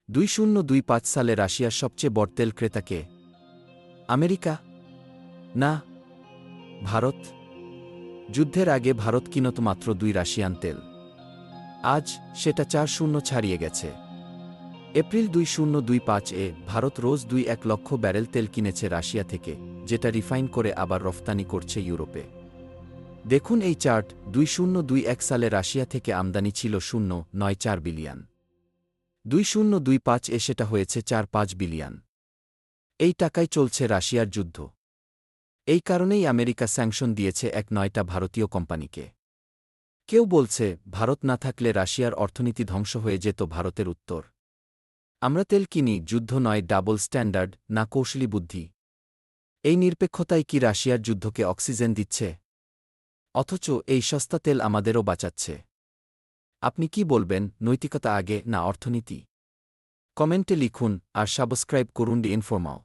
2025 সালে রাশিয়ার সবচেয়ে বড় তেল ক্রেতা কে? আমেরিকা? না, ভারত। যুদ্ধের আগে ভারত কিনত মাত্র 2 রাশিয়ান তেল। আজ সেটা 4-0 ছাড়িয়ে গেছে। এপ্রিল 2025-এ ভারত রোজ 2.1 লক্ষ ব্যারেল তেল কিনেছে রাশিয়া থেকে, যেটা রিফাইন করে আবার রফতানি করছে ইউরোপে। দেখুন এই চার্ট। 2021 সালে রাশিয়া থেকে আমদানি ছিল 0.94 বিলিয়ন। 2025-এ সেটা হয়েছে 4-5 বিলিয়ন। এই টাকায় চলছে রাশিয়ার যুদ্ধ। এই কারণেই আমেরিকা স্যাংশন দিয়েছে 9টা ভারতীয় কোম্পানিকে। কেউ বলছে, ভারত না থাকলে রাশিয়ার অর্থনীতি ধ্বংস হয়ে যেত। ভারতের উত্তর, আমরা তেল কিনি, যুদ্ধ নয়। ডাবল স্ট্যান্ডার্ড না কৌশলী বুদ্ধি? এই নিরপেক্ষতাই কি রাশিয়ার যুদ্ধকে অক্সিজেন দিচ্ছে? অথচ এই সস্তা তেল আমাদেরও বাঁচাচ্ছে। আপনি কি বলবেন, নৈতিকতা আগে না অর্থনীতি? কমেন্টে লিখুন আর সাবস্ক্রাইব করুন ডি ইনফরমাও।